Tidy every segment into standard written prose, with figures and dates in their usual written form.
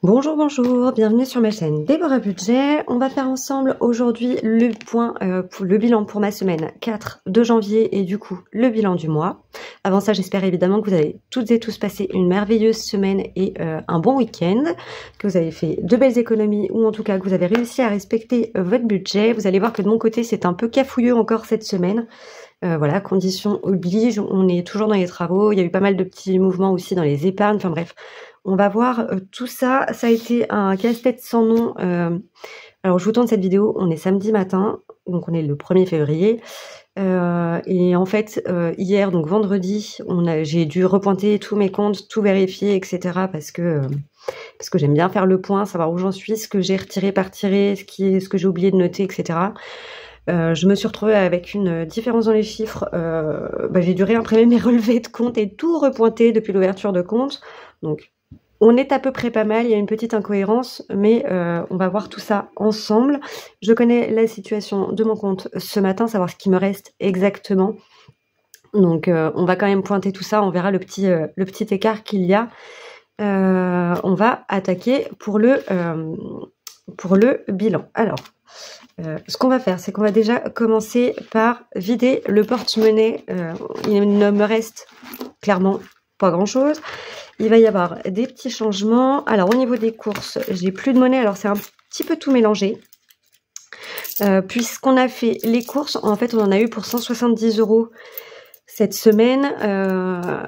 Bonjour, bonjour, bienvenue sur ma chaîne Déborah Budget. On va faire ensemble aujourd'hui le point, le bilan pour ma semaine 4 de janvier et du coup le bilan du mois. Avant ça, j'espère évidemment que vous avez toutes et tous passé une merveilleuse semaine et un bon week-end, que vous avez fait de belles économies ou en tout cas que vous avez réussi à respecter votre budget. Vous allez voir que de mon côté, c'est un peu cafouilleux encore cette semaine. Voilà, conditions oblige, on est toujours dans les travaux, il y a eu pas mal de petits mouvements aussi dans les épargnes, enfin bref. On va voir tout ça. Ça a été un casse-tête sans nom. Alors, je vous tourne cette vidéo. On est samedi matin, donc on est le 1er février. Et en fait, hier, donc vendredi, j'ai dû repointer tous mes comptes, tout vérifier, etc. Parce que j'aime bien faire le point, savoir où j'en suis, ce que j'ai retiré par tiré, ce que j'ai oublié de noter, etc. Je me suis retrouvée avec une différence dans les chiffres. J'ai dû réimprimer mes relevés de compte et tout repointer depuis l'ouverture de compte. Donc, on est à peu près pas mal, il y a une petite incohérence, mais on va voir tout ça ensemble. Je connais la situation de mon compte ce matin, savoir ce qui me reste exactement. Donc on va quand même pointer tout ça, on verra le petit écart qu'il y a. On va attaquer pour le bilan. Alors, ce qu'on va faire, c'est qu'on va déjà commencer par vider le porte-monnaie. Il ne me reste clairement pas grand-chose. Il va y avoir des petits changements. Alors, au niveau des courses, j'ai plus de monnaie. Alors, c'est un petit peu tout mélangé. Puisqu'on a fait les courses, en fait, on en a eu pour 170 € cette semaine.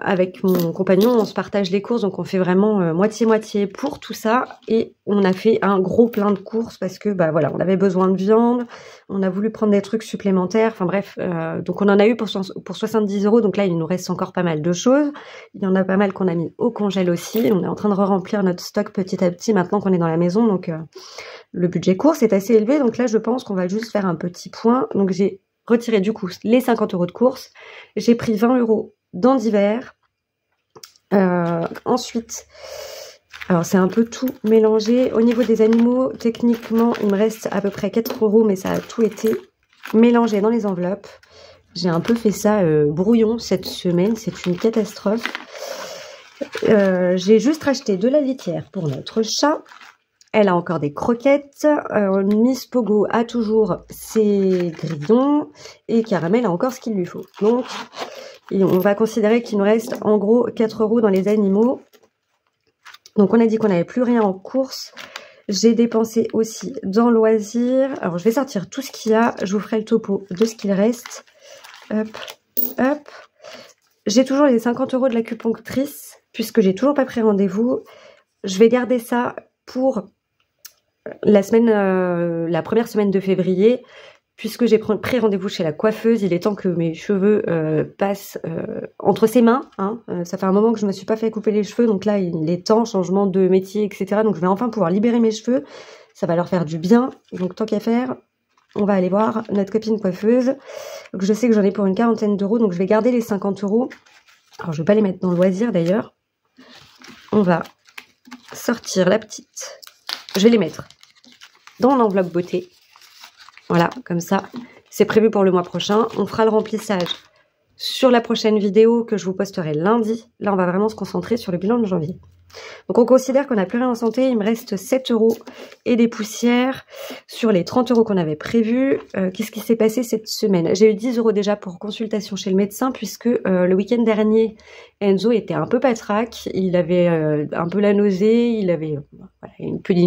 Avec mon compagnon, on se partage les courses. Donc, on fait vraiment moitié-moitié pour tout ça. Et on a fait un gros plein de courses parce que, voilà, on avait besoin de viande. On a voulu prendre des trucs supplémentaires. Enfin, bref. Donc, on en a eu pour 70 €. Donc là, il nous reste encore pas mal de choses. Il y en a pas mal qu'on a mis au congèle aussi. On est en train de remplir notre stock petit à petit maintenant qu'on est dans la maison. Donc, le budget course est assez élevé. Donc là, je pense qu'on va juste faire un petit point. Donc, j'ai retiré du coup les 50 € de course. J'ai pris 20 € dans divers. Ensuite, alors c'est un peu tout mélangé. Au niveau des animaux, techniquement, il me reste à peu près 4 €, mais ça a tout été mélangé dans les enveloppes. J'ai un peu fait ça brouillon cette semaine, c'est une catastrophe. J'ai juste racheté de la litière pour notre chat. Elle a encore des croquettes. Miss Pogo a toujours ses grillons. Et Caramel a encore ce qu'il lui faut. Donc, on va considérer qu'il nous reste en gros 4 € dans les animaux. Donc, on a dit qu'on n'avait plus rien en course. J'ai dépensé aussi dans loisirs. Alors, je vais sortir tout ce qu'il y a. Je vous ferai le topo de ce qu'il reste. Hop, hop. J'ai toujours les 50 € de l'acupunctrice, puisque j'ai toujours pas pris rendez-vous. Je vais garder ça pour la première semaine de février, puisque j'ai pris rendez-vous chez la coiffeuse. Il est temps que mes cheveux passent entre ses mains. Ça fait un moment que je me suis pas fait couper les cheveux, donc là il est temps, changement de métier, etc. Donc je vais enfin pouvoir libérer mes cheveux. Ça va leur faire du bien. Donc tant qu'à faire, on va aller voir notre copine coiffeuse. Donc, je sais que j'en ai pour une quarantaine d'euros, donc je vais garder les 50 €. Alors je vais pas les mettre dans le loisir d'ailleurs. On va sortir la petite. Je vais les mettre dans l'enveloppe beauté. Voilà, comme ça, c'est prévu pour le mois prochain. On fera le remplissage sur la prochaine vidéo que je vous posterai lundi. Là, on va vraiment se concentrer sur le bilan de janvier. Donc, on considère qu'on n'a plus rien en santé. Il me reste 7 € et des poussières sur les 30 € qu'on avait prévus. Qu'est-ce qui s'est passé cette semaine? J'ai eu 10 € déjà pour consultation chez le médecin puisque le week-end dernier, Enzo était un peu patraque. Il avait un peu la nausée. Il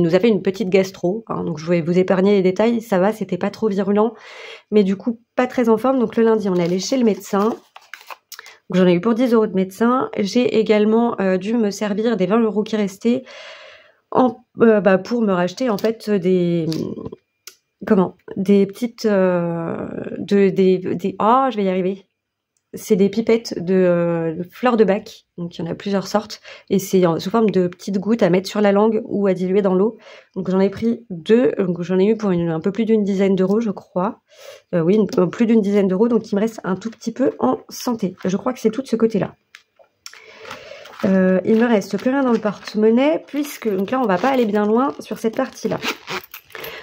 nous a fait une petite gastro. Donc, je vais vous épargner les détails. Ça va, c'était pas trop virulent. Mais du coup, pas très en forme. Donc, le lundi, on est allé chez le médecin. J'en ai eu pour 10 € de médecin. J'ai également dû me servir des 20 € qui restaient pour me racheter en fait des petites je vais y arriver. C'est des pipettes de fleurs de bac. Donc il y en a plusieurs sortes et c'est sous forme de petites gouttes à mettre sur la langue ou à diluer dans l'eau. Donc j'en ai pris 2. Donc j'en ai eu pour un peu plus d'une dizaine d'euros, je crois. Oui, plus d'une dizaine d'euros. Donc il me reste un tout petit peu en santé. Je crois que c'est tout de ce côté-là. Il me reste plus rien dans le porte-monnaie puisque donc là on va pas aller bien loin sur cette partie-là.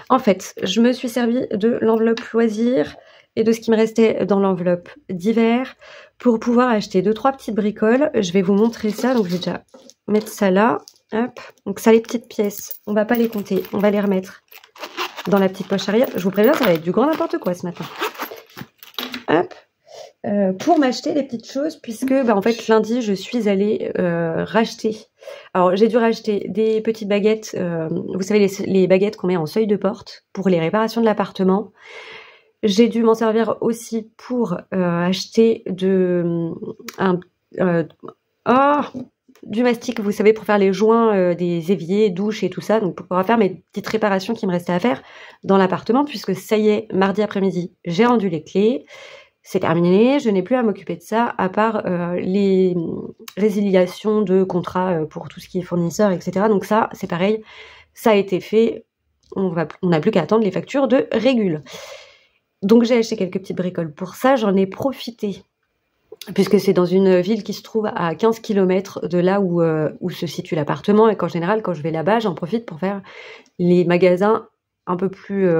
En fait, je me suis servi de l'enveloppe loisir et de ce qui me restait dans l'enveloppe d'hiver pour pouvoir acheter 2-3 petites bricoles. Je vais vous montrer ça. Donc, je vais déjà mettre ça là. Hop. Donc ça, les petites pièces, on va pas les compter, on va les remettre dans la petite poche arrière. Je vous préviens, ça va être du grand n'importe quoi ce matin. Hop. Pour m'acheter des petites choses, puisque en fait lundi je suis allée racheter. Alors j'ai dû racheter des petites baguettes, vous savez les baguettes qu'on met en seuil de porte pour les réparations de l'appartement. J'ai dû m'en servir aussi pour acheter du mastic, vous savez, pour faire les joints des éviers, douches et tout ça, donc pour pouvoir faire mes petites réparations qui me restaient à faire dans l'appartement, puisque ça y est, mardi après-midi, j'ai rendu les clés. C'est terminé, je n'ai plus à m'occuper de ça, à part les résiliations de contrats pour tout ce qui est fournisseur, etc. Donc ça, c'est pareil, ça a été fait, on n'a plus qu'à attendre les factures de régule. Donc j'ai acheté quelques petites bricoles pour ça, j'en ai profité, puisque c'est dans une ville qui se trouve à 15 km de là où se situe l'appartement, et qu'en général, quand je vais là-bas, j'en profite pour faire les magasins un peu plus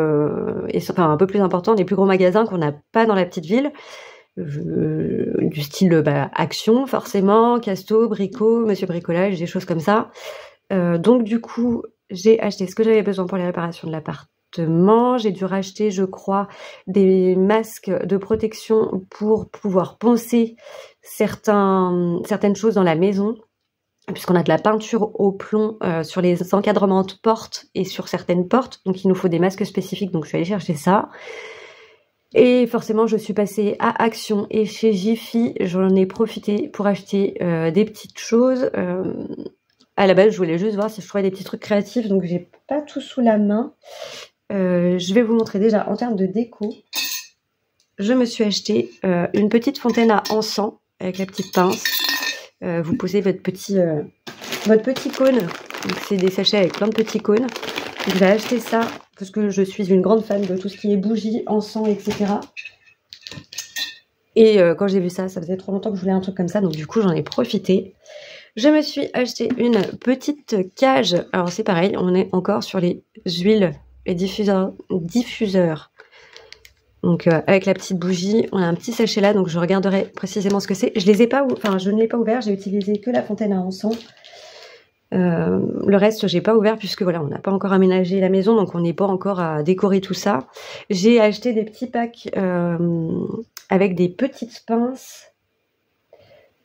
important, les plus gros magasins qu'on n'a pas dans la petite ville, du style Action forcément, Casto, Brico, Monsieur Bricolage, des choses comme ça. Donc du coup, j'ai acheté ce que j'avais besoin pour les réparations de l'appartement. J'ai dû racheter, je crois, des masques de protection pour pouvoir poncer certaines choses dans la maison, puisqu'on a de la peinture au plomb sur les encadrements de portes et sur certaines portes, donc il nous faut des masques spécifiques, donc je suis allée chercher ça. Et forcément, je suis passée à Action et chez Jiffy, j'en ai profité pour acheter des petites choses. À la base, je voulais juste voir si je trouvais des petits trucs créatifs, donc j'ai pas tout sous la main. Je vais vous montrer déjà en termes de déco. Je me suis acheté une petite fontaine à encens avec la petite pince. Vous posez votre petit cône. C'est des sachets avec plein de petits cônes. J'ai acheté ça parce que je suis une grande fan de tout ce qui est bougies, encens, etc. Et quand j'ai vu ça, ça faisait trop longtemps que je voulais un truc comme ça, donc du coup j'en ai profité. Je me suis acheté une petite cage. Alors c'est pareil, on est encore sur les huiles et diffuseurs. Donc avec la petite bougie, on a un petit sachet là, donc je regarderai précisément ce que c'est. Je ne l'ai pas ouvert, j'ai utilisé que la fontaine à encens. Le reste, j'ai pas ouvert puisque voilà, on n'a pas encore aménagé la maison, donc on n'est pas encore à décorer tout ça. J'ai acheté des petits packs avec des petites pinces.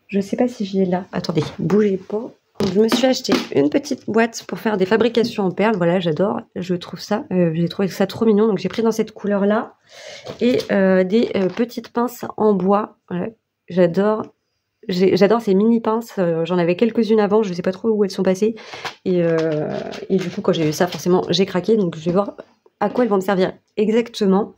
Je sais pas si j'y ai là. Attendez, bougez pas. Je me suis acheté une petite boîte pour faire des fabrications en perles. Voilà, j'adore. Je trouve ça. J'ai trouvé ça trop mignon. Donc j'ai pris dans cette couleur-là. Et des petites pinces en bois. Voilà, j'adore. J'adore ces mini pinces. J'en avais quelques-unes avant. Je ne sais pas trop où elles sont passées. Et du coup, quand j'ai vu ça, forcément, j'ai craqué. Donc je vais voir à quoi elles vont me servir exactement.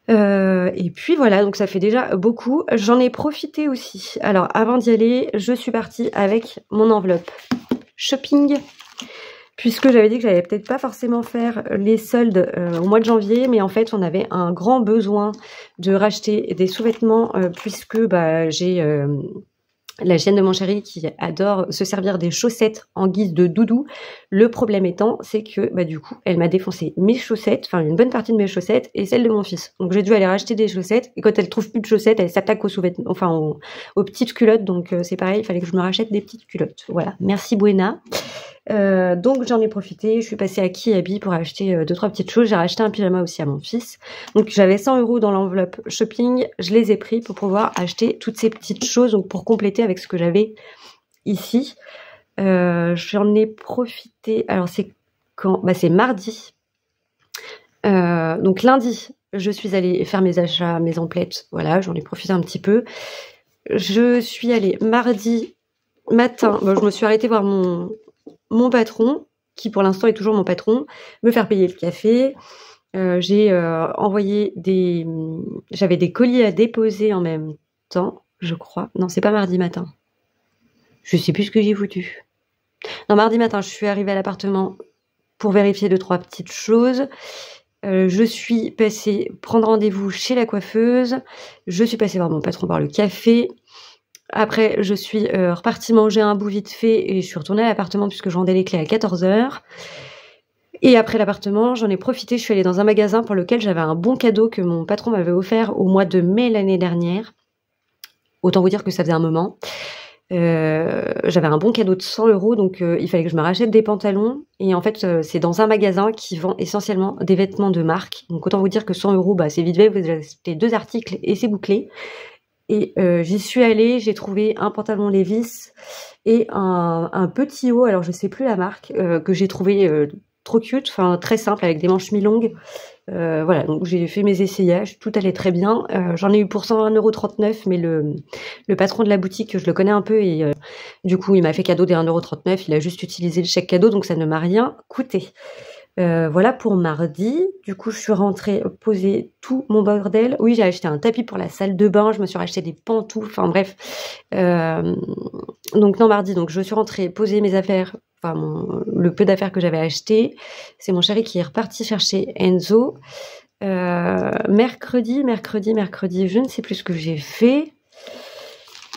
Et puis voilà, donc ça fait déjà beaucoup. J'en ai profité aussi. Alors avant d'y aller, je suis partie avec mon enveloppe shopping, puisque j'avais dit que j'allais peut-être pas forcément faire les soldes au mois de janvier, mais en fait on avait un grand besoin de racheter des sous-vêtements, puisque j'ai la chienne de mon chéri qui adore se servir des chaussettes en guise de doudou. Le problème étant, c'est que du coup, elle m'a défoncé mes chaussettes, enfin une bonne partie de mes chaussettes et celle de mon fils. Donc j'ai dû aller racheter des chaussettes et quand elle trouve plus de chaussettes, elle s'attaque aux sous-vêtements, enfin aux petites culottes. Donc c'est pareil, il fallait que je me rachète des petites culottes. Voilà, merci Buena. Donc j'en ai profité, je suis passée à Kiabi pour acheter 2-3 petites choses. J'ai racheté un pyjama aussi à mon fils. Donc j'avais 100 € dans l'enveloppe shopping, je les ai pris pour pouvoir acheter toutes ces petites choses, donc pour compléter avec ce que j'avais ici. J'en ai profité, alors c'est quand? C'est mardi. Donc lundi, je suis allée faire mes achats, mes emplettes, voilà, j'en ai profité un petit peu. Je suis allée mardi matin, je me suis arrêtée voir mon patron, qui pour l'instant est toujours mon patron, me faire payer le café. J'ai envoyé j'avais des colis à déposer en même temps, je crois. Non, c'est pas mardi matin. Je sais plus ce que j'ai foutu. Non, mardi matin, je suis arrivée à l'appartement pour vérifier 2-3 petites choses. Je suis passée prendre rendez-vous chez la coiffeuse. Je suis passée voir mon patron boire le café. Après, je suis repartie manger un bout vite fait et je suis retournée à l'appartement puisque je rendais les clés à 14 h. Et après l'appartement, j'en ai profité, je suis allée dans un magasin pour lequel j'avais un bon cadeau que mon patron m'avait offert au mois de mai l'année dernière. Autant vous dire que ça faisait un moment. J'avais un bon cadeau de 100 €, donc il fallait que je me rachète des pantalons. Et en fait, c'est dans un magasin qui vend essentiellement des vêtements de marque. Donc autant vous dire que 100 €, bah, c'est vite fait, vous achetez 2 articles et c'est bouclé. Et j'y suis allée, j'ai trouvé un pantalon Levi's et un petit haut, alors je sais plus la marque, que j'ai trouvé trop cute, enfin très simple avec des manches mi-longues. Voilà, donc j'ai fait mes essayages, tout allait très bien. J'en ai eu pour 101,39 €, mais le patron de la boutique, je le connais un peu et du coup il m'a fait cadeau des 1,39 €. Il a juste utilisé le chèque cadeau, donc ça ne m'a rien coûté. Voilà pour mardi. Du coup, je suis rentrée poser tout mon bordel. Oui, j'ai acheté un tapis pour la salle de bain. Je me suis racheté des pantoufles. Enfin bref. Donc non, mardi. Donc je suis rentrée poser mes affaires. Enfin le peu d'affaires que j'avais acheté. C'est mon chéri qui est reparti chercher Enzo. Mercredi. Je ne sais plus ce que j'ai fait.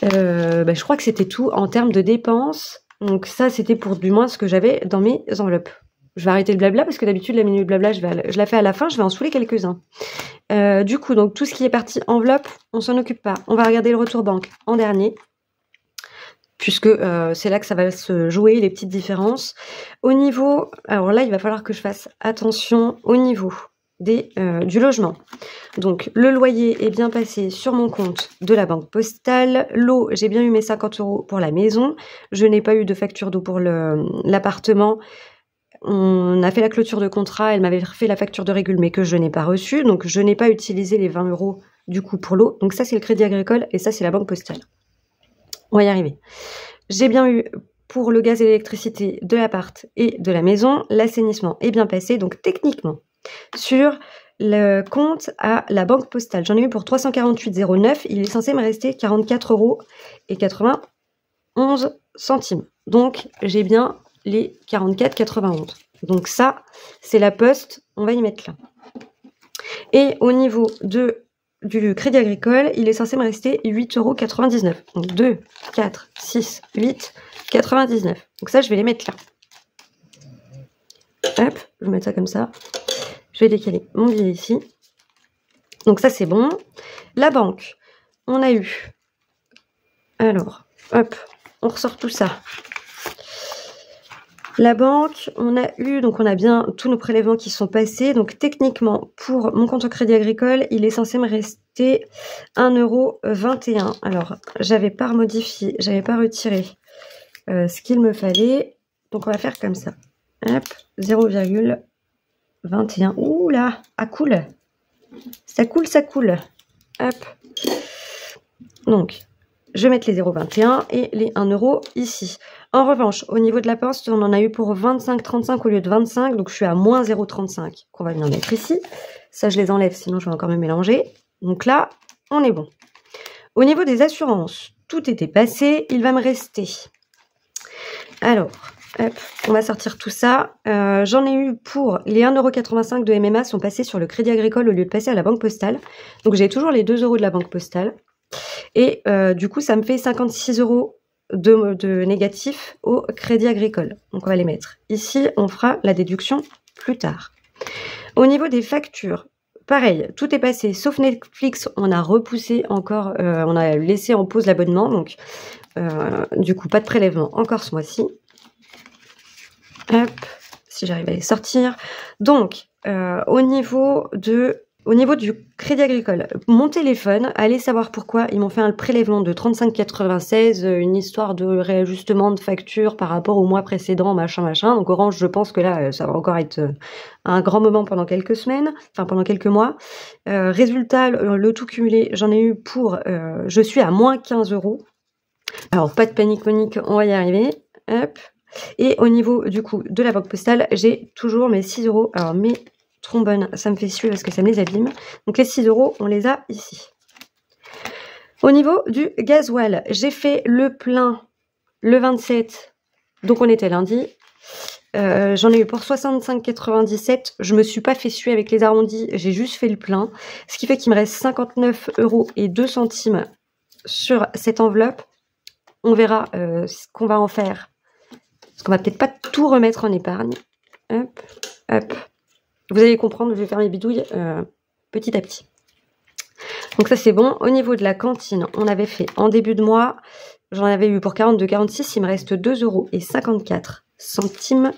Je crois que c'était tout en termes de dépenses. Donc ça, c'était pour du moins ce que j'avais dans mes enveloppes. Je vais arrêter le blabla parce que d'habitude la minute blabla je la fais à la fin, je vais en saouler quelques-uns. Du coup, donc tout ce qui est parti enveloppe, on s'en occupe pas. On va regarder le retour banque en dernier, puisque c'est là que ça va se jouer, les petites différences. Au niveau, alors là il va falloir que je fasse attention au niveau du logement. Donc le loyer est bien passé sur mon compte de la banque postale. L'eau, j'ai bien eu mes 50 € pour la maison. Je n'ai pas eu de facture d'eau pour l'appartement. On a fait la clôture de contrat, elle m'avait fait la facture de régule mais que je n'ai pas reçue, donc je n'ai pas utilisé les 20 € du coup pour l'eau. Donc ça c'est le Crédit Agricole et ça c'est la banque postale. On va y arriver. J'ai bien eu pour le gaz et l'électricité de l'appart et de la maison, l'assainissement est bien passé, donc techniquement sur le compte à la banque postale, j'en ai eu pour 348,09 €, il est censé me rester 44,91 €. Donc j'ai bien les 44,91 €. Donc ça, c'est la poste, on va y mettre là. Et au niveau du Crédit Agricole, il est censé me rester 8,99 €. Donc 2, 4, 6, 8, 99. Donc ça, je vais les mettre là. Hop, je vais mettre ça comme ça. Je vais décaler mon billet ici. Donc ça, c'est bon. La banque, on a eu... Alors, hop, on ressort tout ça. La banque, on a eu, donc on a bien tous nos prélèvements qui sont passés. Donc techniquement, pour mon compte au Crédit Agricole, il est censé me rester 1,21 €. Alors, j'avais pas remodifié, j'avais pas retiré ce qu'il me fallait. Donc on va faire comme ça. Hop, 0,21. Ouh là, ah cool. Ça coule, ça coule. Hop. Donc, je vais mettre les 0,21 et les 1 € ici. En revanche, au niveau de la poste, on en a eu pour 25,35 au lieu de 25. Donc, je suis à moins 0,35 qu'on va venir mettre ici. Ça, je les enlève, sinon je vais encore me mélanger. Donc là, on est bon. Au niveau des assurances, tout était passé. Il va me rester. Alors, hop, on va sortir tout ça. J'en ai eu pour les 1,85 € de MMA sont passés sur le Crédit Agricole au lieu de passer à la banque postale. Donc, j'ai toujours les 2 € de la banque postale. Et du coup, ça me fait 56 € de négatif au Crédit Agricole. Donc, on va les mettre ici. On fera la déduction plus tard. Au niveau des factures, pareil, tout est passé, sauf Netflix. On a repoussé encore, on a laissé en pause l'abonnement. Donc, du coup, pas de prélèvement encore ce mois-ci. Hop, si j'arrive à les sortir. Donc, au niveau du Crédit Agricole, mon téléphone, allez savoir pourquoi ils m'ont fait un prélèvement de 35,96, une histoire de réajustement de facture par rapport au mois précédent, machin. Donc Orange, je pense que là, ça va encore être un grand moment pendant quelques semaines, enfin pendant quelques mois. Résultat, le tout cumulé, j'en ai eu pour, je suis à moins 15 €. Alors, pas de panique, Monique, on va y arriver. Hop. Et au niveau, du coup, de la banque postale, j'ai toujours mes 6 €. Alors, mes trombones, ça me fait suer parce que ça me les abîme. Donc, les 6 €, on les a ici. Au niveau du gasoil, j'ai fait le plein le 27. Donc, on était lundi. J'en ai eu pour 65,97. Je me suis pas fait suer avec les arrondis. J'ai juste fait le plein. Ce qui fait qu'il me reste 59,02 € sur cette enveloppe. On verra ce qu'on va en faire. Parce qu'on va peut-être pas tout remettre en épargne. Hop, hop. Vous allez comprendre, je vais faire mes bidouilles petit à petit. Donc ça c'est bon. Au niveau de la cantine, on avait fait en début de mois, j'en avais eu pour 42,46, il me reste 2,54 €.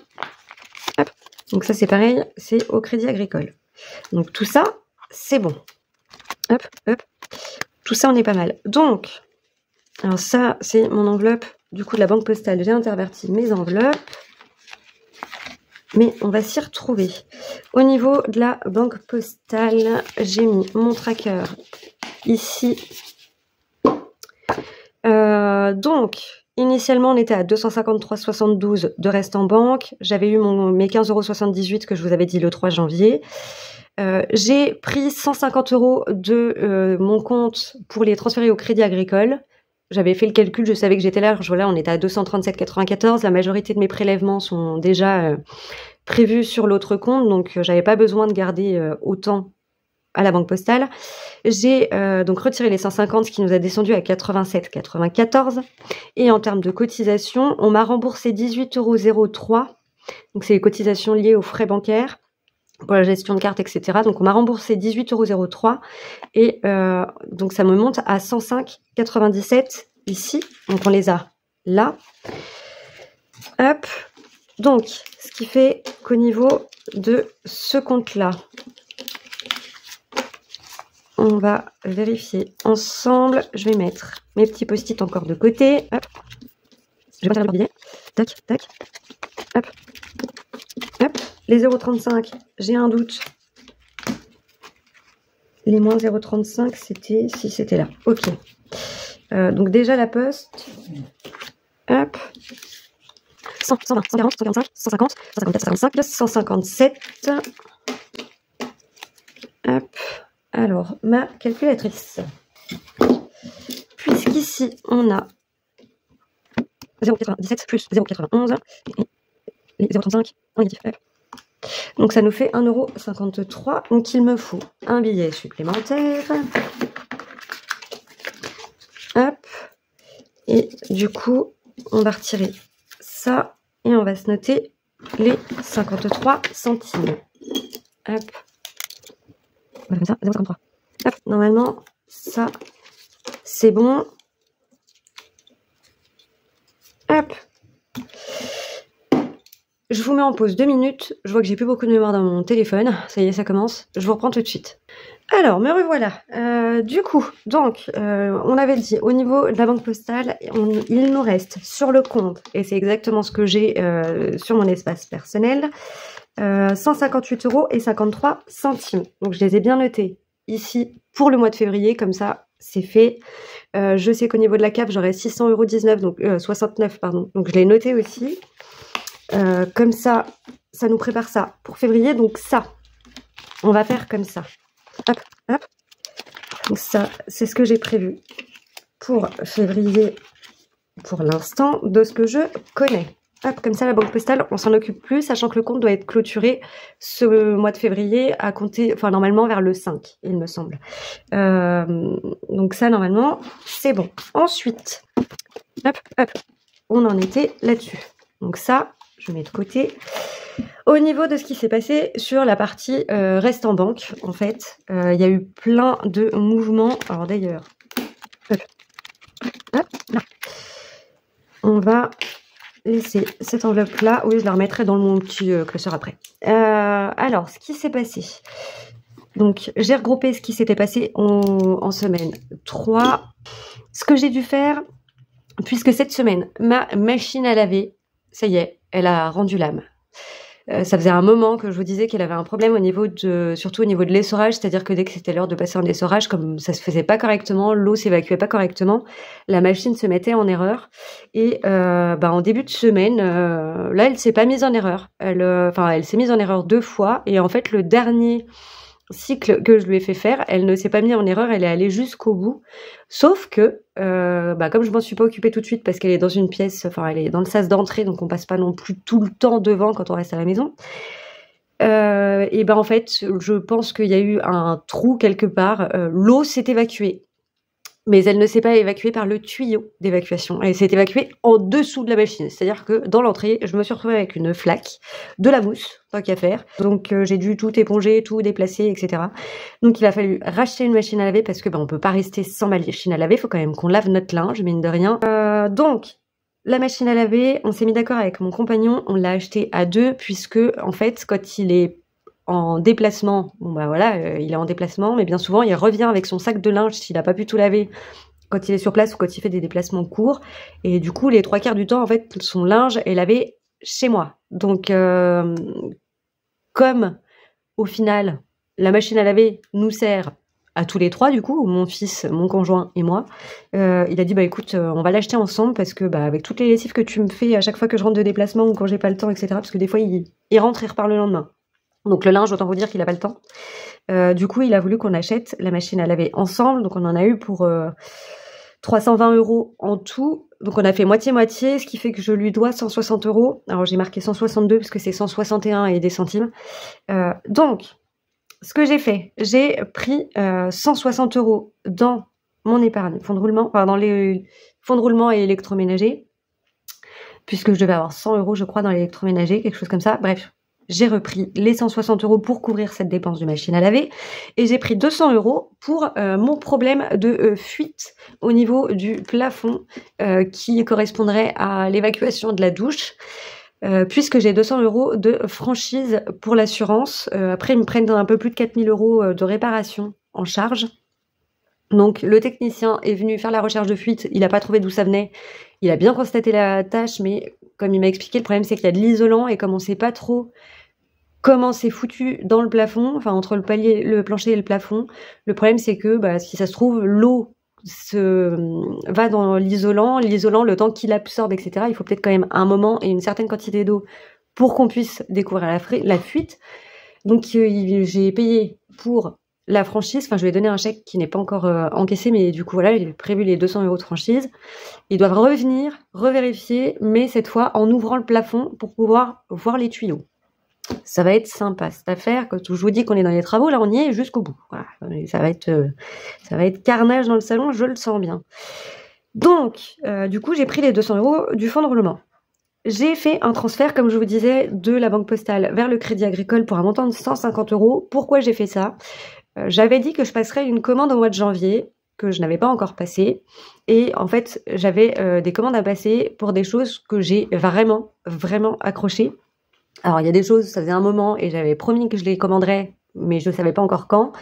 Hop. Donc ça c'est pareil, c'est au Crédit Agricole. Donc tout ça, c'est bon. Hop, hop. Tout ça, on est pas mal. Donc, alors ça, c'est mon enveloppe du coup de la Banque Postale. J'ai interverti mes enveloppes. Mais on va s'y retrouver. Au niveau de la Banque Postale, j'ai mis mon tracker ici. Donc, initialement, on était à 253,72 de reste en banque. J'avais eu mes 15,78 € que je vous avais dit le 3 janvier. J'ai pris 150 € de mon compte pour les transférer au Crédit Agricole. J'avais fait le calcul, je savais que j'étais large. Voilà, on était à 237,94. La majorité de mes prélèvements sont déjà prévus sur l'autre compte, donc j'avais pas besoin de garder autant à la Banque Postale. J'ai donc retiré les 150, ce qui nous a descendu à 87,94. Et en termes de cotisation, on m'a remboursé 18,03 €. Donc c'est les cotisations liées aux frais bancaires pour la gestion de cartes, etc. Donc on m'a remboursé 18,03 € et donc ça me monte à 105,97 ici. Donc on les a là. Hop. Donc ce qui fait qu'au niveau de ce compte-là, on va vérifier ensemble. Je vais mettre mes petits post-it encore de côté. Hop. Je vais passer le billet. Tac, tac. Hop. Hop. Les 0,35, j'ai un doute. Les moins 0,35, c'était... Si, c'était là. Ok. Donc déjà la poste. Hop. 100, 120, 140, 145, 150, 154, 155, 157. Hop. Alors, ma calculatrice. Puisqu'ici, on a 0,97 plus 0,91. Les 0,35 en négatif. Hop. Donc ça nous fait 1,53 €. Donc il me faut un billet supplémentaire. Hop. Et du coup, on va retirer ça et on va se noter les 53 centimes. Hop. Voilà comme ça, 0,53. Hop. Normalement, ça, c'est bon. Hop. Je vous mets en pause 2 minutes. Je vois que j'ai plus beaucoup de mémoire dans mon téléphone. Ça y est, ça commence. Je vous reprends tout de suite. Alors, me revoilà. Du coup, donc, on avait dit, au niveau de la Banque Postale, il nous reste sur le compte, et c'est exactement ce que j'ai sur mon espace personnel, 158,53 €. Donc, je les ai bien notés ici pour le mois de février. Comme ça, c'est fait. Je sais qu'au niveau de la CAF, j'aurai 600,19 €, donc 69, pardon. Donc, je l'ai noté aussi. Comme ça, ça nous prépare ça pour février. Donc ça, on va faire comme ça. Hop, hop. Donc ça, c'est ce que j'ai prévu pour février pour l'instant, de ce que je connais. Hop, comme ça, la Banque Postale, on s'en occupe plus, sachant que le compte doit être clôturé ce mois de février à compter, enfin normalement vers le 5, il me semble. Donc ça, normalement, c'est bon. Ensuite, hop, hop, on en était là-dessus. Donc ça, je mets de côté. Au niveau de ce qui s'est passé sur la partie reste en banque, en fait, il y a eu plein de mouvements. Alors d'ailleurs, hop, hop, là. On va laisser cette enveloppe-là. Oui, je la remettrai dans mon petit classeur après. Alors, ce qui s'est passé. Donc, j'ai regroupé ce qui s'était passé en semaine 3. Ce que j'ai dû faire, puisque cette semaine, ma machine à laver, ça y est, elle a rendu l'âme. Ça faisait un moment que je vous disais qu'elle avait un problème surtout au niveau de l'essorage, c'est-à-dire que dès que c'était l'heure de passer en essorage, comme ça se faisait pas correctement, l'eau s'évacuait pas correctement, la machine se mettait en erreur. Et en début de semaine, là, elle s'est pas mise en erreur. Elle s'est mise en erreur 2 fois, et en fait, le dernier cycle que je lui ai fait faire, elle ne s'est pas mise en erreur, elle est allée jusqu'au bout. Sauf que, comme je m'en suis pas occupée tout de suite parce qu'elle est dans une pièce, enfin elle est dans le sas d'entrée, donc on passe pas non plus tout le temps devant quand on reste à la maison. En fait, je pense qu'il y a eu un trou quelque part. L'eau s'est évacuée. mais elle ne s'est pas évacuée par le tuyau d'évacuation. Elle s'est évacuée en dessous de la machine. C'est-à-dire que dans l'entrée, je me suis retrouvée avec une flaque, de la mousse, tant qu'à faire. Donc j'ai dû tout éponger, tout déplacer, etc. Donc il a fallu racheter une machine à laver parce que on peut pas rester sans machine à laver. Il faut quand même qu'on lave notre linge, mine de rien. Donc la machine à laver, on s'est mis d'accord avec mon compagnon, on l'a acheté à 2 puisque en fait quand il est en déplacement, il est en déplacement, mais bien souvent il revient avec son sac de linge s'il n'a pas pu tout laver quand il est sur place ou quand il fait des déplacements courts, et du coup les 3/4 du temps en fait son linge est lavé chez moi. Donc comme au final la machine à laver nous sert à tous les 3 du coup, mon fils, mon conjoint et moi, il a dit écoute, on va l'acheter ensemble parce que avec toutes les lessives que tu me fais à chaque fois que je rentre de déplacement ou quand j'ai pas le temps, etc., parce que des fois il rentre et repart le lendemain. Donc le linge, autant vous dire qu'il n'a pas le temps. Du coup, il a voulu qu'on achète la machine à laver ensemble. Donc on en a eu pour 320 € en tout. Donc on a fait moitié-moitié, ce qui fait que je lui dois 160 €. Alors j'ai marqué 162 parce que c'est 161 et des centimes. Donc, ce que j'ai fait, j'ai pris 160 € dans mon épargne fonds de roulement, dans les fonds de roulement et électroménager, puisque je devais avoir 100 € je crois dans l'électroménager, quelque chose comme ça. Bref. J'ai repris les 160 € pour couvrir cette dépense de machine à laver et j'ai pris 200 € pour mon problème de fuite au niveau du plafond qui correspondrait à l'évacuation de la douche puisque j'ai 200 € de franchise pour l'assurance. Après, ils me prennent un peu plus de 4000 € de réparation en charge. Donc le technicien est venu faire la recherche de fuite, il n'a pas trouvé d'où ça venait, il a bien constaté la tâche, mais comme il m'a expliqué, le problème c'est qu'il y a de l'isolant et comme on ne sait pas trop comment c'est foutu dans le plafond, entre le plancher et le plafond, le problème c'est que si ça se trouve, l'eau va dans l'isolant, le temps qu'il absorbe, etc., il faut peut-être quand même un moment et une certaine quantité d'eau pour qu'on puisse découvrir la fuite. Donc j'ai payé pour la franchise, je lui ai donné un chèque qui n'est pas encore encaissé, mais du coup voilà, j'ai prévu les 200 € de franchise. Ils doivent revenir, revérifier, mais cette fois en ouvrant le plafond pour pouvoir voir les tuyaux. Ça va être sympa cette affaire. Quand je vous dis qu'on est dans les travaux, là on y est jusqu'au bout. Voilà. Ça va être carnage dans le salon, je le sens bien. Donc, du coup, j'ai pris les 200 € du fonds de roulement. J'ai fait un transfert, comme je vous disais, de la Banque Postale vers le Crédit Agricole pour un montant de 150 €. Pourquoi j'ai fait ça ? J'avais dit que je passerais une commande au mois de janvier, que je n'avais pas encore passée. Et en fait, j'avais des commandes à passer pour des choses que j'ai vraiment, vraiment accrochées. Alors, il y a des choses, ça faisait un moment, et j'avais promis que je les commanderais, mais je ne savais pas encore quand.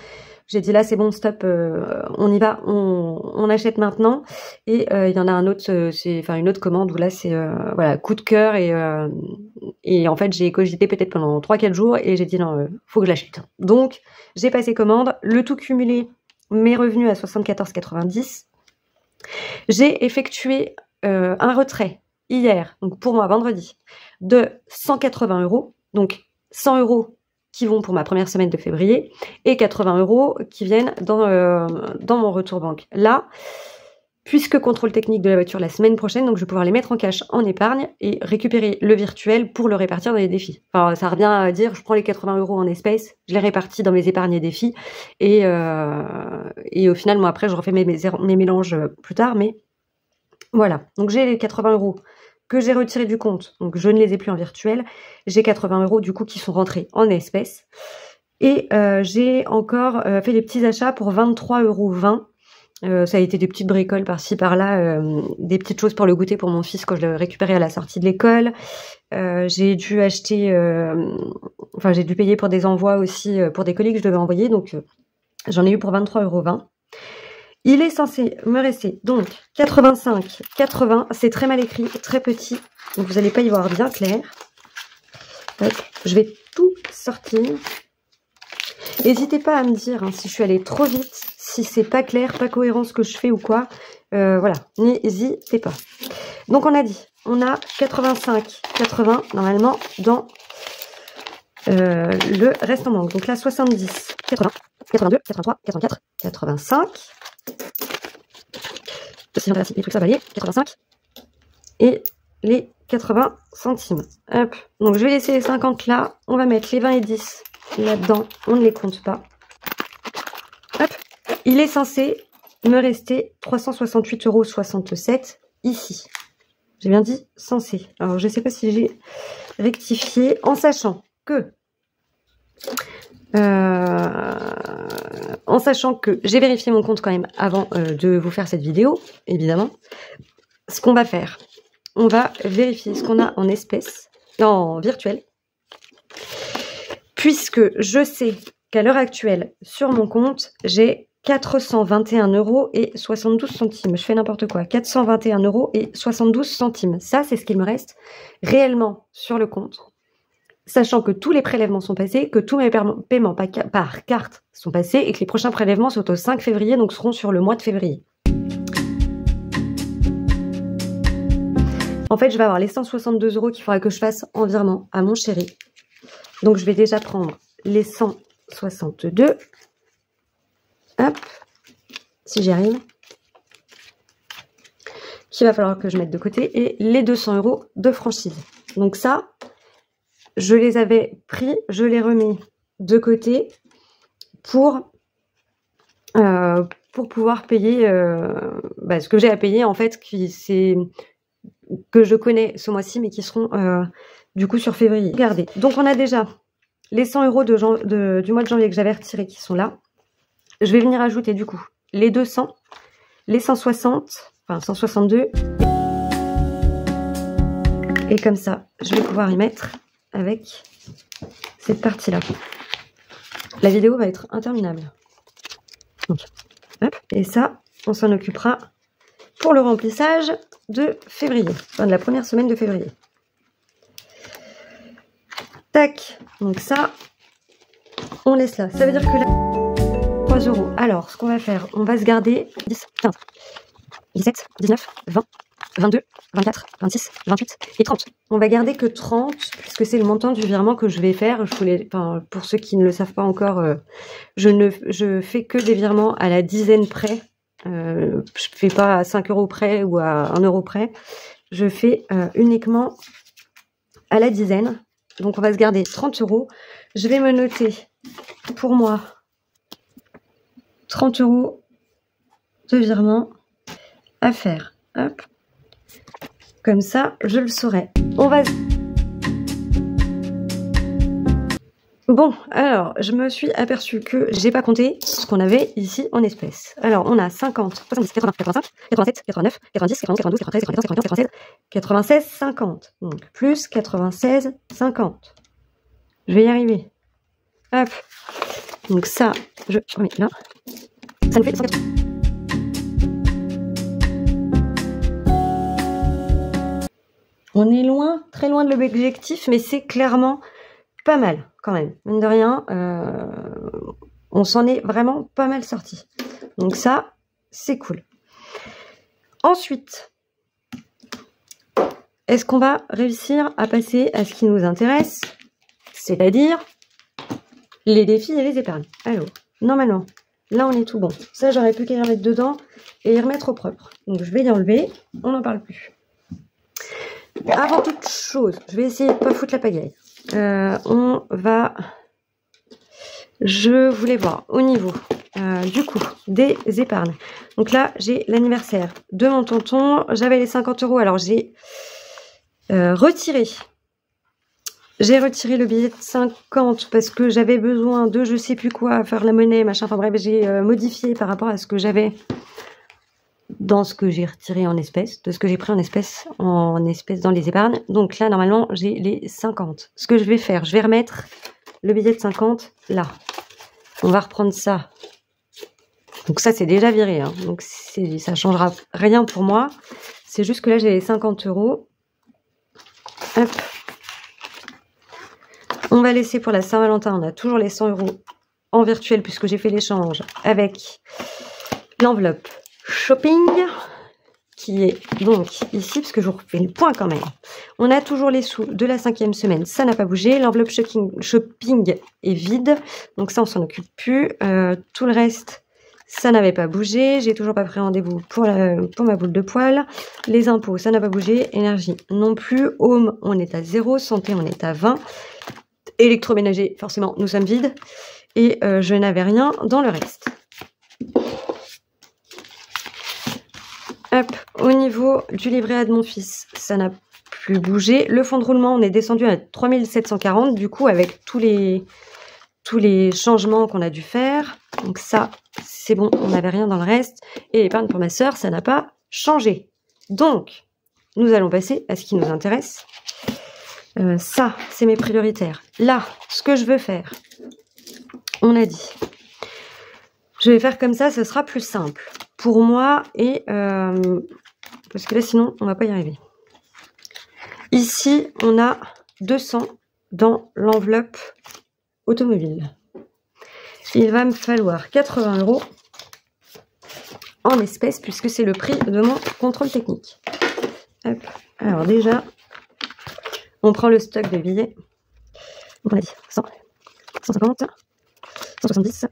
J'ai dit là, c'est bon, stop, on y va, on achète maintenant. Et il y en a un autre, une autre commande où là, c'est coup de cœur. Et en fait, j'ai cogité peut-être pendant 3-4 jours et j'ai dit non, faut que je l'achète. Donc, j'ai passé commande, le tout cumulé m'est revenu à 74,90. J'ai effectué un retrait hier, donc pour moi, vendredi, de 180 €. Donc, 100 € qui vont pour ma première semaine de février et 80 € qui viennent dans mon retour banque. Là, puisque contrôle technique de la voiture la semaine prochaine, donc je vais pouvoir les mettre en cash en épargne et récupérer le virtuel pour le répartir dans les défis. Ça revient à dire, je prends les 80 € en espèces, je les répartis dans mes épargnes et défis et au final, moi après, je refais mes mélanges plus tard, mais voilà. Donc j'ai les 80 € que j'ai retiré du compte, donc je ne les ai plus en virtuel. J'ai 80 € du coup qui sont rentrés en espèces. Et j'ai encore fait des petits achats pour 23,20 €. Ça a été des petites bricoles par-ci par-là, des petites choses pour le goûter pour mon fils quand je l'ai récupéré à la sortie de l'école. J'ai dû acheter, j'ai dû payer pour des envois aussi, pour des colis que je devais envoyer, donc j'en ai eu pour 23,20 €. Il est censé me rester donc 85, 80, c'est très mal écrit, très petit, donc vous n'allez pas y voir bien clair. Hop, je vais tout sortir. N'hésitez pas à me dire si je suis allée trop vite, si c'est pas clair, pas cohérent ce que je fais ou quoi. Voilà, n'hésitez pas. Donc on a dit, on a 85, 80 normalement dans le reste en manque. Donc là 70, 80, 82, 83, 84, 85. Les trucs ça va aller, 85 et les 80 centimes. Hop. Donc je vais laisser les 50 là, on va mettre les 20 et 10 là-dedans, on ne les compte pas. Hop. Il est censé me restait 368,67 € ici. J'ai bien dit censé. Alors, je ne sais pas si j'ai rectifié, en sachant que j'ai vérifié mon compte quand même avant de vous faire cette vidéo, évidemment. Ce qu'on va faire, on va vérifier ce qu'on a en espèces, en virtuel, puisque je sais qu'à l'heure actuelle, sur mon compte, j'ai 421,72 €. Je fais n'importe quoi. 421,72 €. Ça, c'est ce qu'il me reste réellement sur le compte. Sachant que tous les prélèvements sont passés, que tous mes paiements par carte sont passés et que les prochains prélèvements sont au 5 février, donc seront sur le mois de février. En fait, je vais avoir les 162 € qu'il faudra que je fasse en virement à mon chéri. Donc, je vais déjà prendre les 162. Hop, si j'y arrive. Qu'il va falloir que je mette de côté. Et les 200 € de franchise. Donc ça, je les avais pris, je les remets de côté pour pouvoir payer ce que j'ai à payer, en fait, que je connais ce mois-ci, mais qui seront du coup sur février. Regardez, donc on a déjà les 100 € du mois de janvier que j'avais retirés qui sont là. Je vais venir ajouter du coup les 200, les 160, enfin 162. Et comme ça, je vais pouvoir y mettre avec cette partie-là. La vidéo va être interminable. Donc, hop, et ça, on s'en occupera pour le remplissage de février, enfin de la première semaine de février. Tac, donc ça, on laisse là. Ça veut dire que là, 3 €. Alors, ce qu'on va faire, on va se garder 10, 15, 17, 19, 20, 22, 24, 26, 28 et 30. On va garder que 30, puisque c'est le montant du virement que je vais faire. Pour ceux qui ne le savent pas encore, je fais que des virements à la dizaine près. Je fais pas à 5 € près ou à 1 € près. Je fais uniquement à la dizaine. Donc on va se garder 30 €. Je vais me noter pour moi 30 € de virement à faire. Hop. Comme ça, je le saurai. On va... Bon, alors, je me suis aperçue que j'ai pas compté ce qu'on avait ici en espèces. Alors, on a 50, 70, 80, 85, 87, 89, 90, 91, 92, 93, 94, 95, 96, 50. Donc, plus 96, 50. Je vais y arriver. Hop. Donc ça, je remets là. Ça nous fait 180. On est loin, très loin de l'objectif, mais c'est clairement pas mal quand même. Mine de rien, on s'en est vraiment pas mal sorti. Donc ça, c'est cool. Ensuite, est-ce qu'on va réussir à passer à ce qui nous intéresse, c'est-à-dire les défis et les épargnes? Alors, normalement, là on est tout bon. Ça, j'aurais pu qu'à y remettre dedans et y remettre au propre. Donc je vais y enlever, on n'en parle plus. Avant toute chose, je vais essayer de pas foutre la pagaille. Je voulais voir au niveau du coup des épargnes. Donc là, j'ai l'anniversaire de mon tonton. J'avais les 50 €. Alors j'ai retiré. J'ai retiré le billet de 50 parce que j'avais besoin de je sais plus quoi, faire la monnaie, machin. Enfin bref, j'ai modifié par rapport à ce que j'avais dans ce que j'ai retiré en espèces, de ce que j'ai pris en espèces dans les épargnes. Donc là, normalement, j'ai les 50. Ce que je vais faire, je vais remettre le billet de 50 là. On va reprendre ça. Donc ça, c'est déjà viré. Hein. Donc ça changera rien pour moi. C'est juste que là, j'ai les 50 €. Hop. On va laisser pour la Saint-Valentin. On a toujours les 100 € en virtuel puisque j'ai fait l'échange avec l'enveloppe shopping qui est donc ici, parce que je vous refais le point quand même. On a toujours les sous de la 5e semaine, ça n'a pas bougé. L'enveloppe shopping est vide, donc ça on s'en occupe plus. Tout le reste, ça n'avait pas bougé. J'ai toujours pas pris rendez-vous pour ma boule de poil. Les impôts, ça n'a pas bougé. Énergie non plus. Home, on est à 0. Santé, on est à 20. Électroménager, forcément, nous sommes vides. Et je n'avais rien dans le reste. Hop, au niveau du livret A de mon fils, ça n'a plus bougé. Le fonds de roulement, on est descendu à 3740, du coup, avec tous les changements qu'on a dû faire. Donc ça, c'est bon, on n'avait rien dans le reste. Et l'épargne pour ma sœur, ça n'a pas changé. Donc, nous allons passer à ce qui nous intéresse. Ça, c'est mes prioritaires. Là, ce que je veux faire, on a dit, je vais faire comme ça, ce sera plus simple pour moi et parce que là, sinon, on va pas y arriver. Ici, on a 200 dans l'enveloppe automobile. Il va me falloir 80 € en espèces puisque c'est le prix de mon contrôle technique. Hop. Alors déjà, on prend le stock de billets. Donc on a dit 100, 150, 170,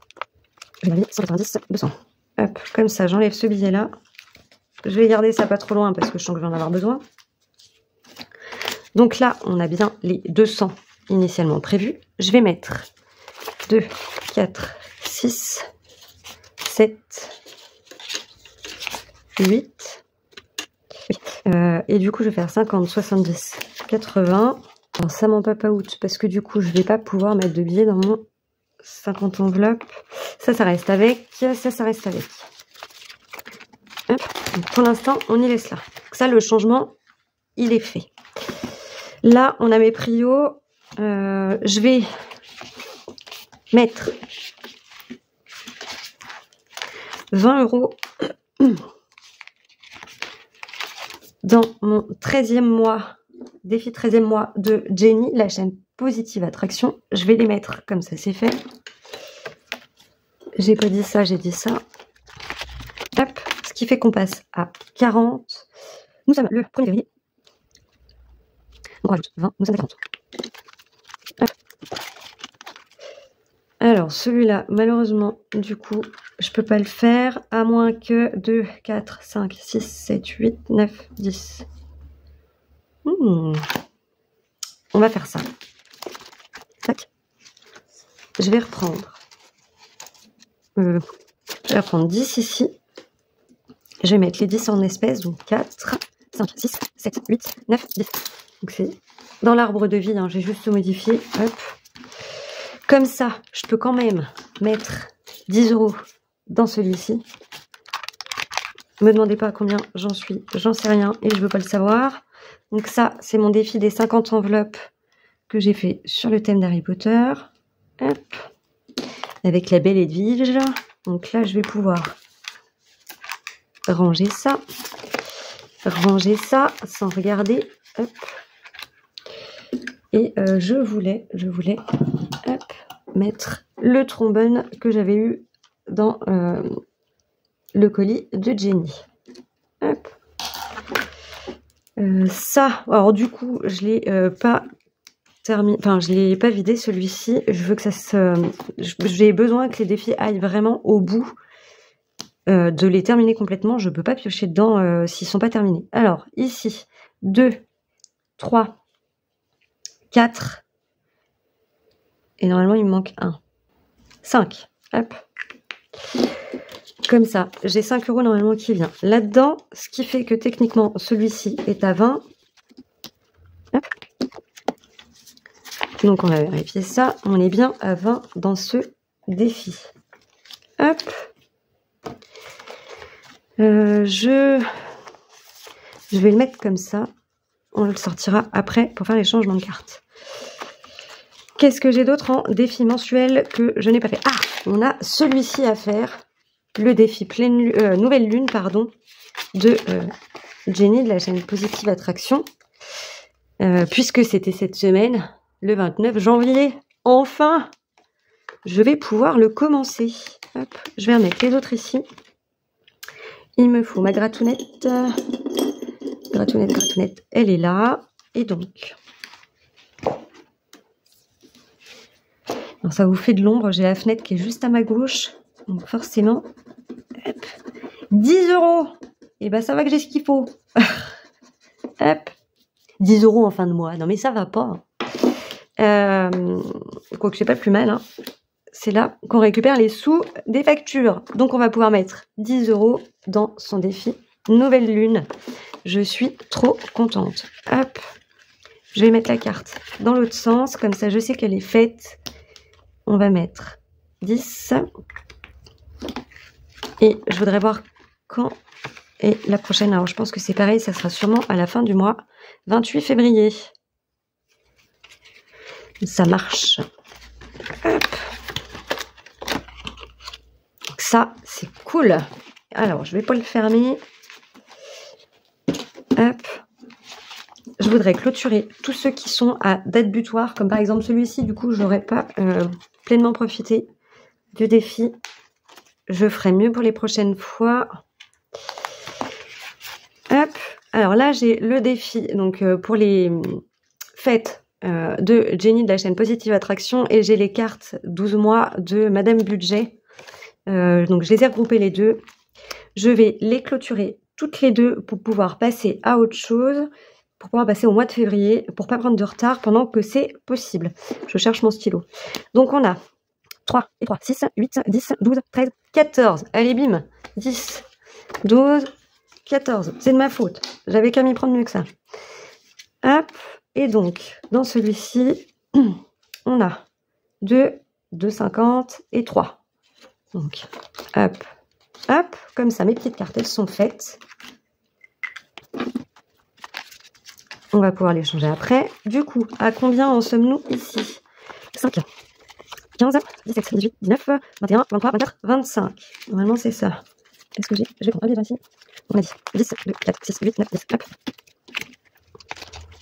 je vais aller 190, 200. Hop, comme ça, j'enlève ce billet-là. Je vais garder ça pas trop loin parce que je sens que je vais en avoir besoin. Donc là, on a bien les 200 initialement prévus. Je vais mettre 2, 4, 6, 7, 8. Oui. Et du coup, je vais faire 50, 70, 80. Alors, ça m'en papa out parce que du coup, je vais pas pouvoir mettre de billets dans mon 50 enveloppes. Ça reste avec. Ça reste avec. Hop. Donc, pour l'instant, on y laisse là. Donc ça, le changement, il est fait. Là, on a mes prios. Je vais mettre 20 € dans mon 13e mois, défi 13e mois de Jenny, la chaîne Positive Attraction. Je vais les mettre comme ça, c'est fait. J'ai pas dit ça, j'ai dit ça. Hop, ce qui fait qu'on passe à 40. Nous sommes le 1er février. On rajoute 20, nous sommes à 40. Hop. Alors, celui-là, malheureusement, du coup, je peux pas le faire, à moins que 2, 4, 5, 6, 7, 8, 9, 10. On va faire ça. Tac. Je vais reprendre. Je vais reprendre 10 ici. Je vais mettre les 10 en espèces, donc 4, 5, 6, 7, 8, 9, 10. Donc c'est dans l'arbre de vie, hein, j'ai juste modifié. Hop. Comme ça, je peux quand même mettre 10 € dans celui-ci. Ne me demandez pas combien j'en suis, j'en sais rien et je veux pas le savoir. Donc ça, c'est mon défi des 50 enveloppes que j'ai fait sur le thème d'Harry Potter. Hop. Avec la Belle Edwige. Donc là, je vais pouvoir ranger ça sans regarder. Hop. Et je voulais hop, mettre le trombone que j'avais eu dans le colis de Jenny. Hop. Ça, alors du coup, je l'ai pas terminé, enfin je l'ai pas vidé celui-ci. Je veux que ça se, j'ai besoin que les défis aillent vraiment au bout. De les terminer complètement, je peux pas piocher dedans s'ils sont pas terminés. Alors ici, 2, 3, 4, et normalement il me manque 1. 5, hop. Comme ça, j'ai 5 € normalement qui vient là-dedans, ce qui fait que techniquement celui-ci est à 20. Hop. Donc on va vérifier ça, on est bien à 20 dans ce défi. Hop. Je vais le mettre comme ça. On le sortira après pour faire les changements de cartes. Qu'est-ce que j'ai d'autre en défi mensuel que je n'ai pas fait? Ah, on a celui-ci à faire. Le défi nouvelle lune, pardon, de Jenny de la chaîne Positive Attraction. Puisque c'était cette semaine, le 29 janvier. Enfin, je vais pouvoir le commencer. Hop, je vais remettre les autres ici. Il me faut ma gratounette. Gratounette, elle est là. Et donc, alors ça vous fait de l'ombre. J'ai la fenêtre qui est juste à ma gauche. Donc forcément, hop, 10 €. Et ben ça va que j'ai ce qu'il faut. Hop, 10 € en fin de mois. Non mais ça va pas. Quoique c'est pas plus mal. Hein. C'est là qu'on récupère les sous des factures. Donc on va pouvoir mettre 10 € dans son défi Nouvelle lune. Je suis trop contente. Hop. Je vais mettre la carte dans l'autre sens. Comme ça, je sais qu'elle est faite. On va mettre 10. Et je voudrais voir quand est la prochaine. Alors, je pense que c'est pareil. Ça sera sûrement à la fin du mois. 28 février. Ça marche. Hop. Donc ça, c'est cool. Alors, je vais pas le fermer. Hop. Je voudrais clôturer tous ceux qui sont à date butoir, comme par exemple celui-ci. Du coup, je n'aurais pas pleinement profité du défi. Je ferai mieux pour les prochaines fois. Hop. Alors là, j'ai le défi donc pour les fêtes de Jenny de la chaîne Positive Attraction et j'ai les cartes 12 mois de Madame Budget. Donc, je les ai regroupées les deux. Je vais les clôturer toutes les deux pour pouvoir passer à autre chose, pour pouvoir passer au mois de février, pour pas prendre de retard pendant que c'est possible. Je cherche mon stylo. Donc, on a 3 et 3, 6, 8, 10, 12, 13, 14. Allez, bim. 10, 12, 14. C'est de ma faute. J'avais qu'à m'y prendre mieux que ça. Hop. Et donc, dans celui-ci, on a 2, 2,50 et 3. Donc, hop. Hop, comme ça, mes petites cartes, elles sont faites. On va pouvoir les changer après. Du coup, à combien en sommes-nous ici? 5, 15, 17, 18, 19, 21, 23, 24, 25. Normalement, c'est ça. Est-ce que j'ai... Je vais prendre un billet ici. On a dit 10, 2, 4, 6, 8, 9, 10. Hop.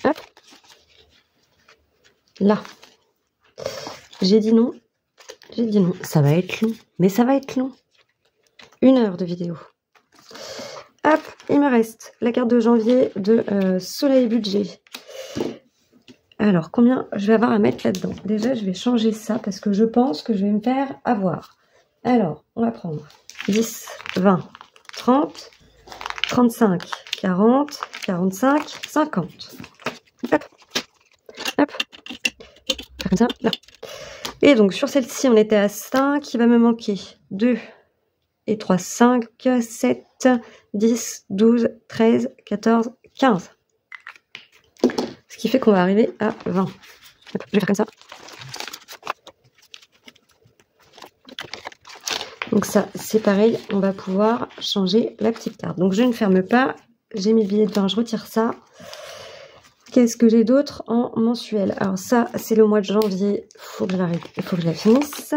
Hop. Là. J'ai dit non. J'ai dit non. Ça va être long. Mais ça va être long. 1 heure de vidéo. Hop, il me reste la carte de janvier de Soleil Budget. Alors, combien je vais avoir à mettre là-dedans? Déjà, je vais changer ça parce que je pense que je vais me faire avoir. Alors, on va prendre 10, 20, 30, 35, 40, 45, 50. Hop, hop. Comme ça, là. Et donc, sur celle-ci, on était à 5. Il va me manquer 2 et 3, 5, 7, 10, 12, 13, 14, 15. Ce qui fait qu'on va arriver à 20. Hop, je vais faire comme ça. Donc ça, c'est pareil, on va pouvoir changer la petite carte. Donc je ne ferme pas, j'ai mis le billet de 20, je retire ça. Qu'est-ce que j'ai d'autre en mensuel? Alors ça, c'est le mois de janvier, il faut que je la finisse.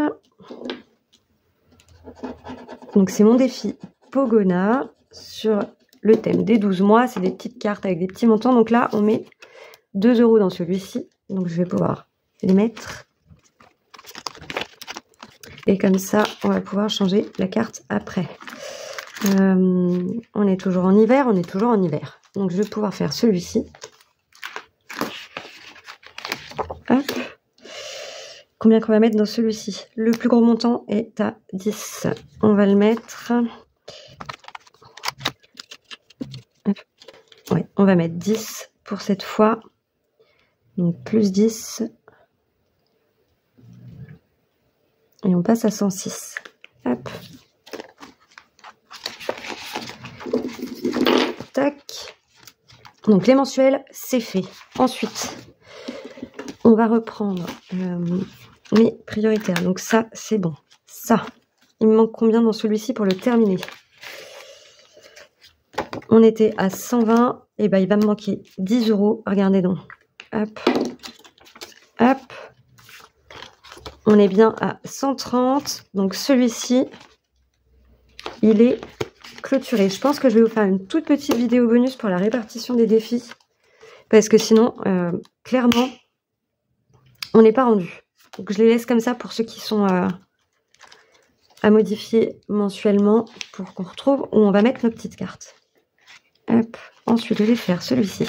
Donc c'est mon défi Pogona sur le thème des 12 mois. C'est des petites cartes avec des petits montants. Donc là, on met 2 € dans celui-ci. Donc je vais pouvoir les mettre. Et comme ça, on va pouvoir changer la carte après. On est toujours en hiver, on est toujours en hiver. Donc je vais pouvoir faire celui-ci. Hop. Combien qu'on va mettre dans celui-ci? Le plus gros montant est à 10. On va le mettre... Ouais, on va mettre 10 pour cette fois. Donc plus 10. Et on passe à 106. Hop. Tac. Donc les mensuels, c'est fait. Ensuite, on va reprendre mes prioritaires. Donc ça, c'est bon. Ça, il me manque combien dans celui-ci pour le terminer? On était à 120. Et ben il va me manquer 10 €. Regardez donc. Hop. Hop. On est bien à 130. Donc celui-ci, il est clôturé. Je pense que je vais vous faire une toute petite vidéo bonus pour la répartition des défis. Parce que sinon, clairement, on n'est pas rendu. Donc je les laisse comme ça pour ceux qui sont à modifier mensuellement pour qu'on retrouve où on va mettre nos petites cartes. Hop. Ensuite, je vais faire celui-ci.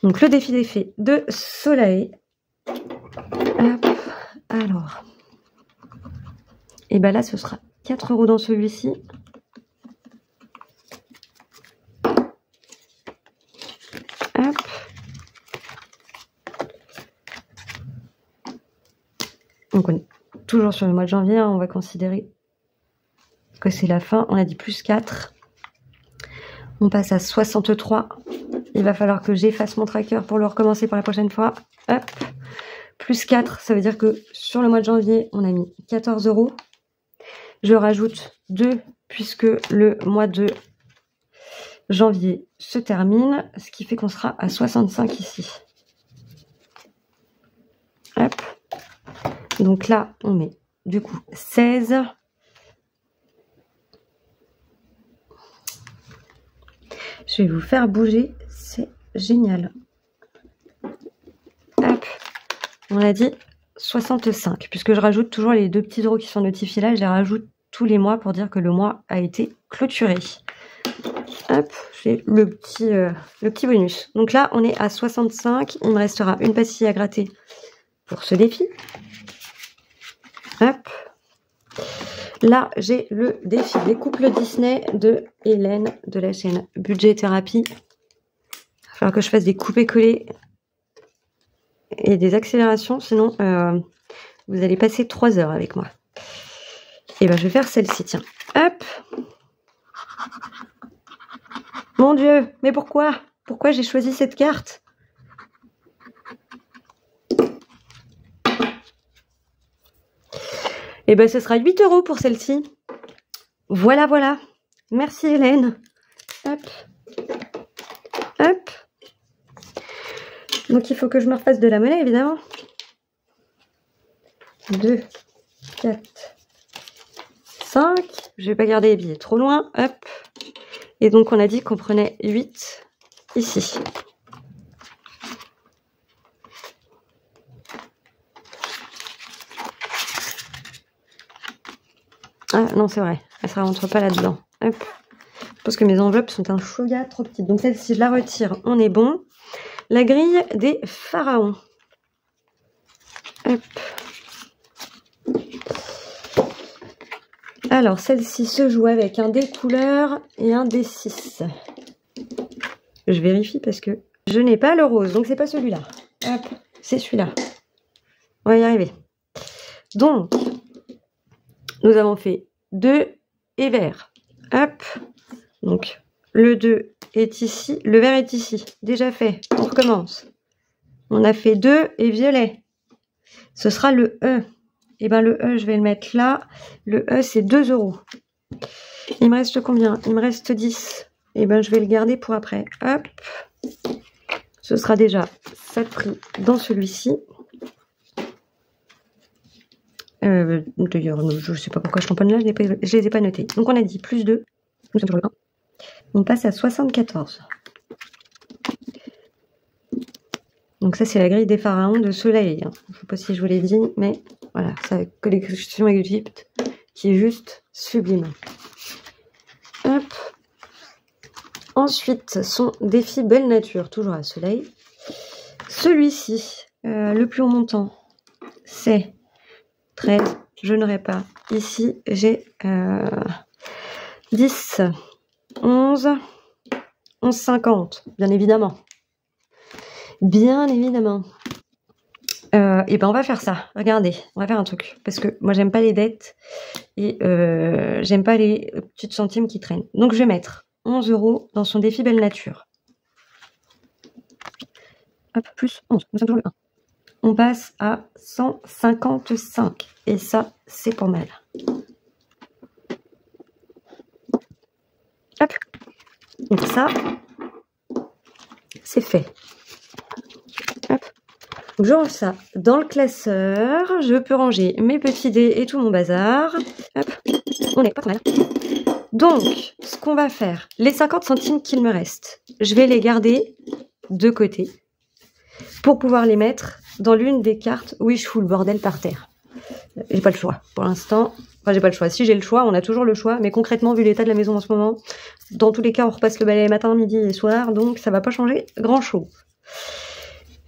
Donc le défi d'effet de Soleil. Hop. Alors. Et ben là, ce sera 4 € dans celui-ci. Hop. Donc on est toujours sur le mois de janvier, hein, on va considérer que c'est la fin. On a dit plus 4. On passe à 63. Il va falloir que j'efface mon tracker pour le recommencer pour la prochaine fois. Hop. Plus 4, ça veut dire que sur le mois de janvier, on a mis 14 €. Je rajoute 2 puisque le mois de janvier se termine, ce qui fait qu'on sera à 65 ici. Hop. Donc là, on met du coup 16. Je vais vous faire bouger, c'est génial. Hop. On a dit 65, puisque je rajoute toujours les 2 petits euros qui sont notifiés là, je les rajoute tous les mois pour dire que le mois a été clôturé. Hop, j'ai le petit bonus. Donc là, on est à 65, il me restera une pastille à gratter pour ce défi. Hop. Là, j'ai le défi des couples Disney de Hélène de la chaîne Budget Thérapie. Il va falloir que je fasse des coupés-collés et des accélérations, sinon vous allez passer 3 heures avec moi. Et ben je vais faire celle-ci, tiens. Hop. Mon Dieu, mais pourquoi? Pourquoi j'ai choisi cette carte? Et ben ce sera 8 € pour celle-ci. Voilà, voilà. Merci Hélène. Hop. Hop. Donc il faut que je me refasse de la monnaie, évidemment. 2, 4, 5. Je vais pas garder les billets trop loin. Hop. Et donc on a dit qu'on prenait 8 ici. Ah non, c'est vrai. Elle ne rentre pas là-dedans. Hop. Je pense que mes enveloppes sont un chouïa trop petites. Donc celle-ci, je la retire. On est bon. La grille des pharaons. Hop. Alors, celle-ci se joue avec un dé couleur et un dé 6. Je vérifie parce que je n'ai pas le rose, donc c'est pas celui-là. Hop, c'est celui-là. On va y arriver. Donc, nous avons fait 2 et vert. Hop. Donc, le 2 est ici. Le vert est ici. Déjà fait. On recommence. On a fait 2 et violet. Ce sera le E. Et bien, le E, je vais le mettre là. Le E, c'est 2 €. Il me reste combien? Il me reste 10. Et bien, je vais le garder pour après. Hop. Ce sera déjà ça de prix dans celui-ci. D'ailleurs, je ne sais pas pourquoi je tamponne là, je ne les ai pas notés. Donc on a dit plus 2. Nous sommes toujours le 1. On passe à 74. Donc ça, c'est la grille des pharaons de soleil. Je ne sais pas si je vous l'ai dit, mais voilà, c'est la collection Égypte qui est juste sublime. Hop. Ensuite, son défi Belle Nature, toujours à soleil. Celui-ci, le plus haut montant, c'est 13, je n'aurai pas. Ici, j'ai 10, 11, 11,50, bien évidemment. Bien évidemment. Et ben on va faire ça. Regardez, on va faire un truc. Parce que moi, j'aime pas les dettes et j'aime pas les petites centimes qui traînent. Donc, je vais mettre 11 € dans son défi Belle Nature. Hop, plus 11. Nous sommes toujours le 1. On passe à 155. Et ça, c'est pas mal. Hop. Donc ça, c'est fait. Hop. Donc je range ça dans le classeur. Je peux ranger mes petits dés et tout mon bazar. Hop. On est pas trop mal. Donc, ce qu'on va faire, les 50 centimes qu'il me reste, je vais les garder de côté pour pouvoir les mettre dans l'une des cartes. Oui, je fous le bordel par terre. J'ai pas le choix pour l'instant. Enfin, j'ai pas le choix. Si j'ai le choix, on a toujours le choix. Mais concrètement, vu l'état de la maison en ce moment, dans tous les cas, on repasse le balai matin, midi et soir. Donc, ça va pas changer grand-chose.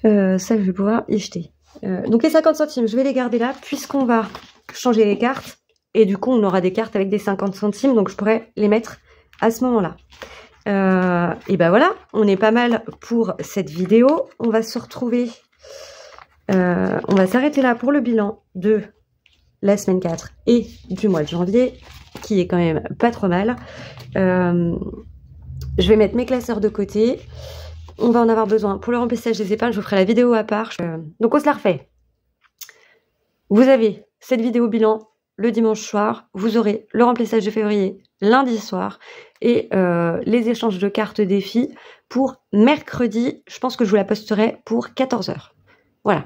Ça, je vais pouvoir y jeter. Donc, les 50 centimes, je vais les garder là puisqu'on va changer les cartes. Et du coup, on aura des cartes avec des 50 centimes. Donc, je pourrais les mettre à ce moment-là. Et ben voilà, on est pas mal pour cette vidéo. On va se retrouver... on va s'arrêter là pour le bilan de la semaine 4 et du mois de janvier, qui est quand même pas trop mal. Je vais mettre mes classeurs de côté. On va en avoir besoin pour le remplissage des épargnes. Je vous ferai la vidéo à part. Donc, on se la refait. Vous avez cette vidéo bilan le dimanche soir. Vous aurez le remplissage de février lundi soir et les échanges de cartes défis pour mercredi. Je pense que je vous la posterai pour 14 h. Voilà.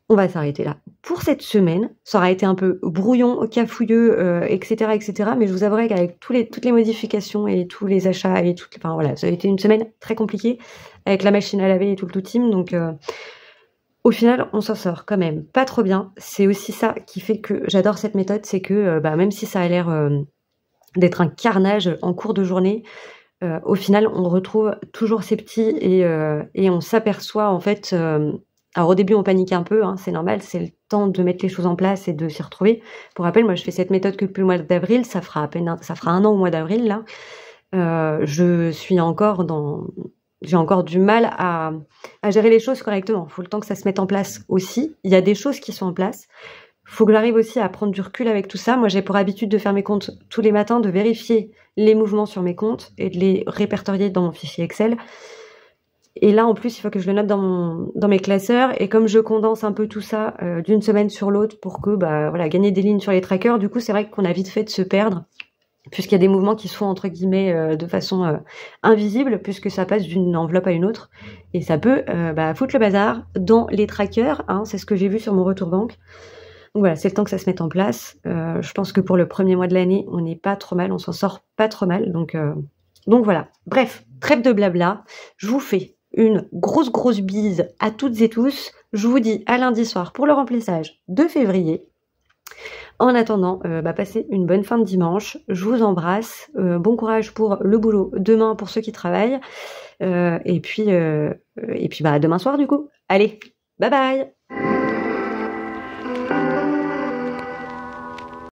On va s'arrêter là pour cette semaine. Ça aura été un peu brouillon, cafouilleux, etc., etc. Mais je vous avouerai qu'avec toutes les modifications et tous les achats et enfin voilà, ça a été une semaine très compliquée avec la machine à laver et tout le team. Donc, au final, on s'en sort quand même pas trop bien. C'est aussi ça qui fait que j'adore cette méthode, c'est que même si ça a l'air d'être un carnage en cours de journée, au final, on retrouve toujours ces petits et on s'aperçoit en fait. Alors au début on panique un peu, hein, c'est normal, c'est le temps de mettre les choses en place et de s'y retrouver. Pour rappel, moi je fais cette méthode que depuis le mois d'avril, ça fera un an au mois d'avril là. J'ai encore du mal à gérer les choses correctement. Il faut le temps que ça se mette en place aussi. Il y a des choses qui sont en place. Il faut que j'arrive aussi à prendre du recul avec tout ça. Moi j'ai pour habitude de faire mes comptes tous les matins, de vérifier les mouvements sur mes comptes et de les répertorier dans mon fichier Excel. Et là, en plus, il faut que je le note dans mes classeurs. Et comme je condense un peu tout ça d'une semaine sur l'autre pour que, voilà, gagner des lignes sur les trackers, du coup, c'est vrai qu'on a vite fait de se perdre, puisqu'il y a des mouvements qui se font, entre guillemets, de façon invisible, puisque ça passe d'une enveloppe à une autre. Et ça peut foutre le bazar dans les trackers. Hein, c'est ce que j'ai vu sur mon retour banque. Donc voilà, c'est le temps que ça se mette en place. Je pense que pour le premier mois de l'année, on n'est pas trop mal, on s'en sort pas trop mal. Donc voilà. Bref, trêve de blabla. Je vous fais une grosse bise à toutes et tous. Je vous dis à lundi soir pour le remplissage de février. En attendant, passez une bonne fin de dimanche. Je vous embrasse. Bon courage pour le boulot demain pour ceux qui travaillent. Et puis demain soir du coup. Allez, bye bye!